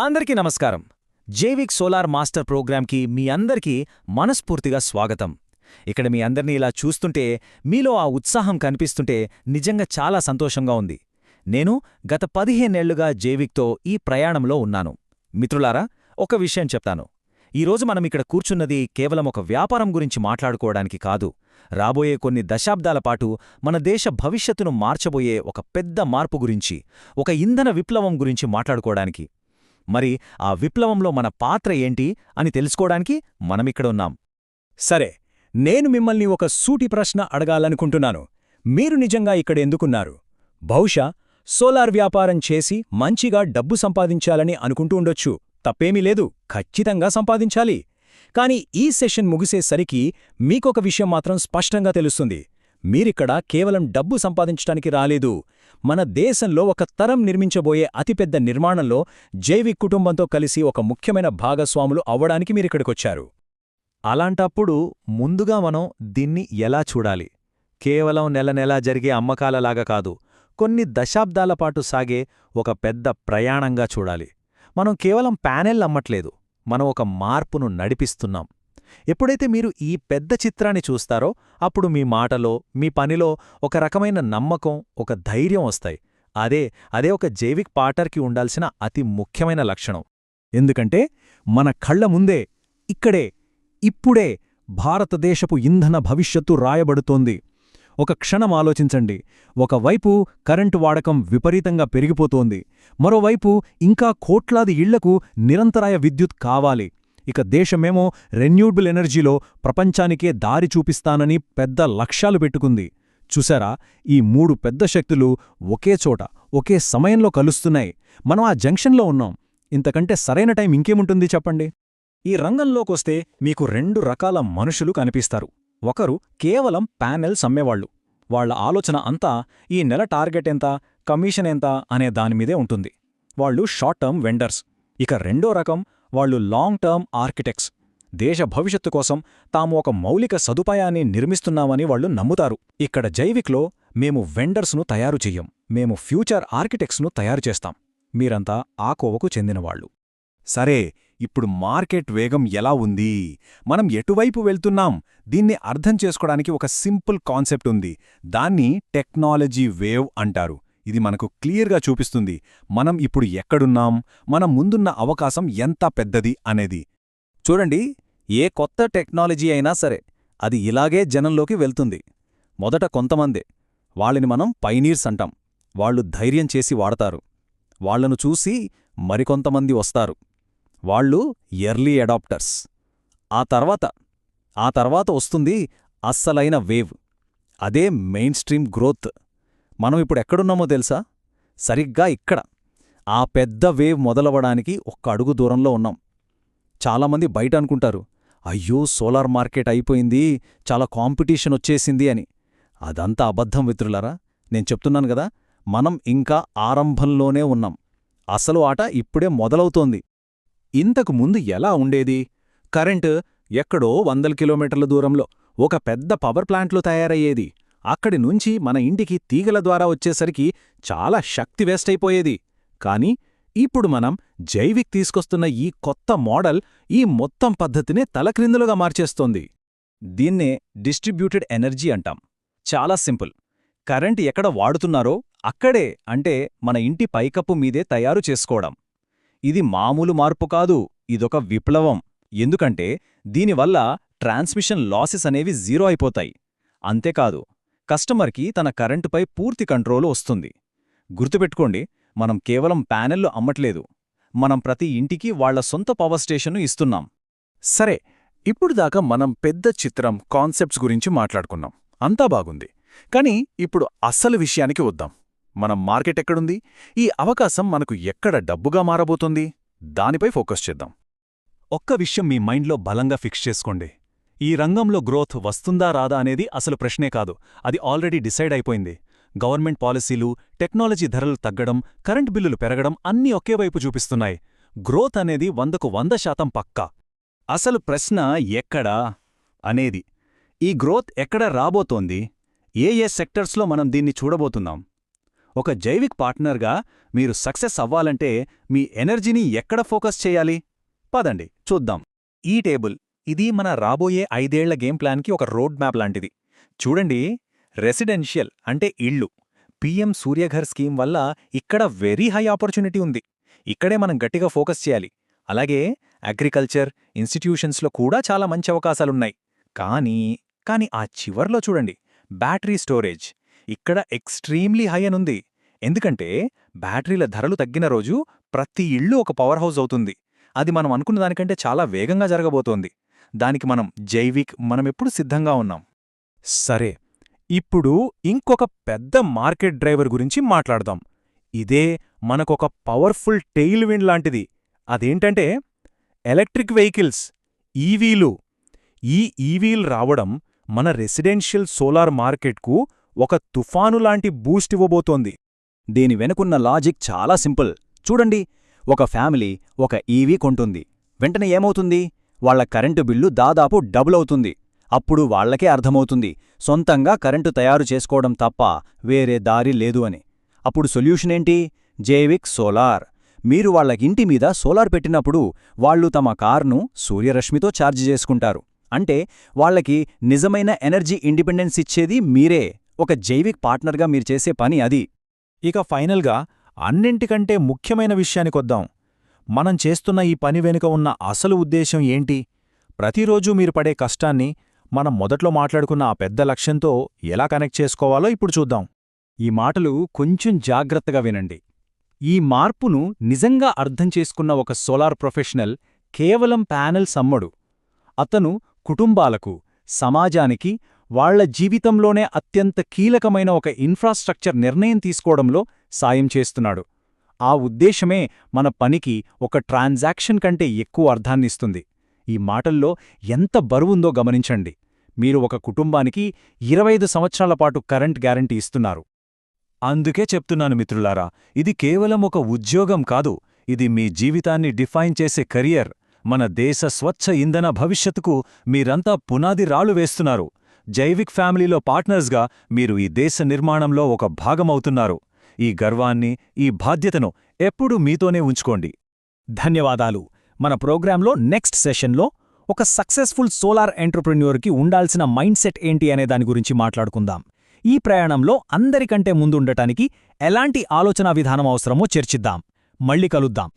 అందరికీ నమస్కారం. Jaivik solar master ప్రోగ్రాంకి మీ అందరికీ మనస్ఫూర్తిగా స్వాగతం. ఇక్కడ మీ అందరినీ ఇలా చూస్తుంటే, మీలో ఆ ఉత్సాహం కనిపిస్తుంటే నిజంగా చాలా సంతోషంగా ఉంది. నేను గత 15 ఏళ్లుగా జైవిక్తో ఈ ప్రయాణంలో ఉన్నాను. మిత్రులారా, ఒక విషయం చెప్తాను. ఈరోజు మనమిక్కడ కూర్చున్నది కేవలం ఒక వ్యాపారం గురించి మాట్లాడుకోవడానికి కాదు. రాబోయే కొన్ని దశాబ్దాల పాటు మన దేశ భవిష్యత్తును మార్చబోయే ఒక పెద్ద మార్పు గురించి, ఒక ఇంధన విప్లవం గురించి మాట్లాడుకోవడానికి. మరి ఆ విప్లవంలో మన పాత్ర ఏంటి అని తెలుసుకోవడానికి మనమిక్కడ ఉన్నాం. సరే, నేను మిమ్మల్ని ఒక సూటి ప్రశ్న అడగాలనుకుంటున్నాను. మీరు నిజంగా ఇక్కడ ఎందుకున్నారు? బహుశా సోలార్ వ్యాపారం చేసి మంచిగా డబ్బు సంపాదించాలని అనుకుంటూ ఉండొచ్చు. తప్పేమీ లేదు, ఖచ్చితంగా సంపాదించాలి. కాని ఈ సెషన్ ముగిసేసరికి మీకొక విషయం మాత్రం స్పష్టంగా తెలుస్తుంది. మీరిక్కడ కేవలం డబ్బు సంపాదించటానికి రాలేదు. మన దేశంలో ఒక తరం నిర్మించబోయే అతిపెద్ద నిర్మాణంలో జైవిక్ కుటుంబంతో కలిసి ఒక ముఖ్యమైన భాగస్వాములు అవ్వడానికి మీరిక్కడికొచ్చారు. అలాంటప్పుడు ముందుగా మనం దీన్ని ఎలా చూడాలి? కేవలం నెల నెలా జరిగే అమ్మకాలలాగా కాదు, కొన్ని దశాబ్దాల పాటు సాగే ఒక పెద్ద ప్రయాణంగా చూడాలి. మనం కేవలం ప్యానెల్ అమ్మట్లేదు, మనం ఒక మార్పును నడిపిస్తున్నాం. ఎప్పుడైతే మీరు ఈ పెద్ద చిత్రాన్ని చూస్తారో అప్పుడు మీ మాటలో, మీ పనిలో ఒక రకమైన నమ్మకం, ఒక ధైర్యం వస్తాయి. అదే ఒక జైవిక్ పార్ట్నర్కి ఉండాల్సిన అతి ముఖ్యమైన లక్షణం. ఎందుకంటే మన కళ్ల ముందే, ఇక్కడే, ఇప్పుడే భారతదేశపు ఇంధన భవిష్యత్తు రాయబడుతోంది. ఒక క్షణం ఆలోచించండి. ఒకవైపు కరెంటు వాడకం విపరీతంగా పెరిగిపోతోంది, మరోవైపు ఇంకా కోట్లాది ఇళ్లకు నిరంతరాయ విద్యుత్ కావాలి. ఇక దేశమేమో రెన్యూవబుల్ ఎనర్జీలో ప్రపంచానికే దారి చూపిస్తానని పెద్ద లక్ష్యాలు పెట్టుకుంది. చూసారా, ఈ మూడు పెద్ద శక్తులు ఒకే చోట, ఒకే సమయంలో కలుస్తున్నాయి. మనం ఆ జంక్షన్లో ఉన్నాం. ఇంతకంటే సరైన టైం ఇంకేముంటుంది చెప్పండి? ఈ రంగంలోకొస్తే మీకు 2 రకాల మనుషులు కనిపిస్తారు. ఒకరు కేవలం ప్యానెల్స్ అమ్మేవాళ్లు. వాళ్ల ఆలోచన అంతా ఈ నెల టార్గెట్ ఎంత, కమిషన్ ఎంత అనే దానిమీదే ఉంటుంది. వాళ్ళు షార్ట్ టర్మ్ వెండర్స్. ఇక రెండో రకం వాళ్ళు లాంగ్ టర్మ్ ఆర్కిటెక్ట్స్. దేశ భవిష్యత్తు కోసం తాము ఒక మౌలిక సదుపాయాన్ని నిర్మిస్తున్నామని వాళ్లు నమ్ముతారు. ఇక్కడ జైవిక్లో మేము వెండర్స్ను తయారు చెయ్యం, మేము ఫ్యూచర్ ఆర్కిటెక్ట్స్ను తయారు చేస్తాం. మీరంతా ఆ కోవకు చెందినవాళ్లు. సరే, ఇప్పుడు మార్కెట్ వేగం ఎలా ఉంది? మనం ఎటువైపు వెళ్తున్నాం? దీన్ని అర్థం చేసుకోవడానికి ఒక సింపుల్ కాన్సెప్ట్ ఉంది. దాన్ని టెక్నాలజీ వేవ్ అంటారు. ఇది మనకు క్లియర్గా చూపిస్తుంది మనం ఇప్పుడు ఎక్కడున్నాం, మన ముందున్న అవకాశం ఎంత పెద్దది అనేది. చూడండి, ఏ కొత్త టెక్నాలజీ అయినా సరే అది ఇలాగే జనంలోకి వెళ్తుంది. మొదట కొంతమందే, వాళ్ళని మనం పైనీర్స్ అంటాం. వాళ్ళు ధైర్యం చేసి వాడతారు. వాళ్లను చూసి మరికొంతమంది వస్తారు. వాళ్ళు ఎర్లీ అడాప్టర్స్. ఆ తర్వాత వస్తుంది అస్సలైన వేవ్. అదే మెయిన్ స్ట్రీమ్ గ్రోత్. మనం ఇప్పుడు ఎక్కడున్నామో తెలుసా? సరిగ్గా ఇక్కడ. ఆ పెద్ద వేవ్ మొదలవడానికి ఒక్క అడుగు దూరంలో ఉన్నాం. చాలామంది బయట అనుకుంటారు, అయ్యో సోలార్ మార్కెట్ అయిపోయింది, చాలా కాంపిటీషన్ వచ్చేసింది అని. అదంతా అబద్ధం మిత్రులారా. నేను చెప్తున్నాను గదా, మనం ఇంకా ఆరంభంలోనే ఉన్నాం. అసలు ఆట ఇప్పుడే మొదలవుతోంది. ఇంతకు ముందు ఎలా ఉండేది? కరెంటు ఎక్కడో 100 కిలోమీటర్ల దూరంలో ఒక పెద్ద పవర్ ప్లాంట్లో తయారయ్యేది. అక్కడి నుంచి మన ఇంటికి తీగల ద్వారా వచ్చేసరికి చాలా శక్తి వేస్ట్ అయిపోయేది. కాని ఇప్పుడు మనం జైవిక్ తీసుకొస్తున్న ఈ కొత్త మోడల్ ఈ మొత్తం పద్ధతినే తలక్రిందులుగా మార్చేస్తోంది. దీన్నే డిస్ట్రిబ్యూటెడ్ ఎనర్జీ అంటాం. చాలా సింపుల్. కరెంట్ ఎక్కడ వాడుతున్నారో అక్కడే, అంటే మన ఇంటి పైకప్పు మీదే తయారు చేసుకోవడం. ఇది మామూలు మార్పు కాదు, ఇదొక విప్లవం. ఎందుకంటే దీనివల్ల ట్రాన్స్మిషన్ లాసెస్ అనేవి 0 అయిపోతాయి. అంతేకాదు, కస్టమర్కి తన కరెంటుపై పూర్తి కంట్రోలు వస్తుంది. గుర్తుపెట్టుకోండి, మనం కేవలం ప్యానెల్లు అమ్మట్లేదు, మనం ప్రతి ఇంటికి వాళ్ల సొంత పవర్ స్టేషన్ను ఇస్తున్నాం. సరే, ఇప్పుడు దాకా మనం పెద్ద చిత్రం, కాన్సెప్ట్స్ గురించి మాట్లాడుకున్నాం. అంతా బాగుంది. కానీ ఇప్పుడు అస్సలు విషయానికి వద్దాం. మన మార్కెట్ ఎక్కడుంది? ఈ అవకాశం మనకు ఎక్కడ డబ్బుగా మారబోతుంది? దానిపై ఫోకస్ చేద్దాం. ఒక్క విషయం మీ మైండ్లో బలంగా ఫిక్స్ చేసుకోండి. ఈ రంగంలో గ్రోత్ వస్తుందా రాదా అనేది అసలు ప్రశ్నే కాదు, అది ఆల్రెడీ డిసైడ్ అయిపోయింది. గవర్నమెంట్ పాలసీలు, టెక్నాలజీ ధరలు తగ్గడం, కరెంట్ బిల్లులు పెరగడం అన్నీ ఒకే వైపు చూపిస్తున్నాయి. గ్రోత్ అనేది 100కు 100% పక్కా. అసలు ప్రశ్న ఎక్కడా అనేది. ఈ గ్రోత్ ఎక్కడ రాబోతోంది? ఏ సెక్టర్స్లో మనం దీన్ని చూడబోతున్నాం? ఒక జైవిక్ పార్ట్నర్గా మీరు సక్సెస్ అవ్వాలంటే మీ ఎనర్జీని ఎక్కడ ఫోకస్ చేయాలి? పదండి చూద్దాం. ఈ టేబుల్ ఇది మన రాబోయే 5 ఏళ్ల గేమ్ ప్లాన్కి ఒక రోడ్ మ్యాప్ లాంటిది. చూడండి, రెసిడెన్షియల్ అంటే ఇళ్ళు. పీఎం సూర్యఘర్ స్కీమ్ వల్ల ఇక్కడ వెరీ హై ఆపర్చునిటీ ఉంది. ఇక్కడే మనం గట్టిగా ఫోకస్ చేయాలి. అలాగే అగ్రికల్చర్, ఇన్స్టిట్యూషన్స్లో కూడా చాలా మంచి అవకాశాలున్నాయి. కానీ ఆ చివర్లో చూడండి, బ్యాటరీ స్టోరేజ్. ఇక్కడ ఎక్స్ట్రీమ్లీ హై అనుంది. ఎందుకంటే బ్యాటరీల ధరలు తగ్గిన రోజు ప్రతి ఇల్లు ఒక పవర్ హౌస్ అవుతుంది. అది మనం అనుకున్న దానికంటే చాలా వేగంగా జరగబోతోంది. దానికి మనమెప్పుడు సిద్ధంగా ఉన్నాం. సరే, ఇప్పుడు ఇంకొక పెద్ద మార్కెట్ డ్రైవర్ గురించి మాట్లాడదాం. ఇదే మనకొక పవర్ఫుల్ టెయిల్ విండ్ లాంటిది. అదేంటంటే ఎలక్ట్రిక్ వెహికల్స్, ఈవీలు. ఈ ఈవీలు రావడం మన రెసిడెన్షియల్ సోలార్ మార్కెట్కు ఒక తుఫానులాంటి బూస్ట్ ఇవ్వబోతోంది. దీని వెనుకున్న లాజిక్ చాలా సింపుల్. చూడండి, ఒక ఫ్యామిలీ ఒక ఈవీ కొంటుంది. వెంటనే ఏమవుతుంది? వాళ్ల కరెంటు బిల్లు దాదాపు డబుల్ అవుతుంది. అప్పుడు వాళ్లకే అర్థమవుతుంది, సొంతంగా కరెంటు తయారు చేసుకోవడం తప్ప వేరే దారి లేదు అని. అప్పుడు సొల్యూషనేంటి? జైవిక్ సోలార్. మీరు వాళ్ల ఇంటి మీద సోలార్ పెట్టినప్పుడు వాళ్లు తమ కార్ను సూర్యరశ్మితో ఛార్జ్ చేసుకుంటారు. అంటే వాళ్లకి నిజమైన ఎనర్జీ ఇండిపెండెన్స్ ఇచ్చేది మీరే. ఒక జైవిక్ పార్ట్నర్గా మీరు చేసే పని అది. ఇక ఫైనల్గా అన్నింటికంటే ముఖ్యమైన విషయానికొద్దాం. మనం చేస్తున్న ఈ పని వెనుక ఉన్న అసలు ఉద్దేశం ఏంటి? ప్రతిరోజూ మీరు పడే కష్టాన్ని మనం మొదట్లో మాట్లాడుకున్న ఆ పెద్ద లక్ష్యంతో ఎలా కనెక్ట్ చేసుకోవాలో ఇప్పుడు చూద్దాం. ఈ మాటలు కొంచెం జాగ్రత్తగా వినండి. ఈ మార్పును నిజంగా అర్థం చేసుకున్న ఒక సోలార్ ప్రొఫెషనల్ కేవలం ప్యానెల్స్ అమ్మడు. అతను కుటుంబాలకు, సమాజానికి వాళ్ల జీవితంలోనే అత్యంత కీలకమైన ఒక ఇన్ఫ్రాస్ట్రక్చర్ నిర్ణయం తీసుకోవడంలో సాయం చేస్తున్నాడు. ఆ ఉద్దేశమే మన పనికి ఒక ట్రాన్సాక్షన్ కంటే ఎక్కువ అర్థాన్నిస్తుంది. ఈ మాటల్లో ఎంత బరువుందో గమనించండి. మీరు ఒక కుటుంబానికి 25 సంవత్సరాల పాటు కరెంట్ గ్యారంటీ ఇస్తున్నారు. అందుకే చెప్తున్నాను మిత్రులారా, ఇది కేవలం ఒక ఉద్యోగం కాదు, ఇది మీ జీవితాన్ని డిఫైన్ చేసే కెరియర్. మన దేశ స్వచ్ఛ ఇంధన భవిష్యత్తుకు మీరంతా పునాది రాళ్లు వేస్తున్నారు. జైవిక్ ఫ్యామిలీలో పార్ట్నర్స్గా మీరు ఈ దేశ నిర్మాణంలో ఒక భాగమవుతున్నారు. ఈ గర్వాన్ని, ఈ బాధ్యతను ఎప్పుడూ మీతోనే ఉంచుకోండి. ధన్యవాదాలు. మన ప్రోగ్రాంలో నెక్స్ట్ సెషన్లో ఒక సక్సెస్ఫుల్ సోలార్ ఎంటర్‌ప్రెన్యూర్‌కి ఉండాల్సిన మైండ్ సెట్ ఏంటి అనే దాని గురించి మాట్లాడుకుందాం. ఈ ప్రయాణంలో అందరికంటే ముందుండటానికి ఎలాంటి ఆలోచనా విధానం అవసరమో చర్చిద్దాం. మళ్ళీ కలుద్దాం.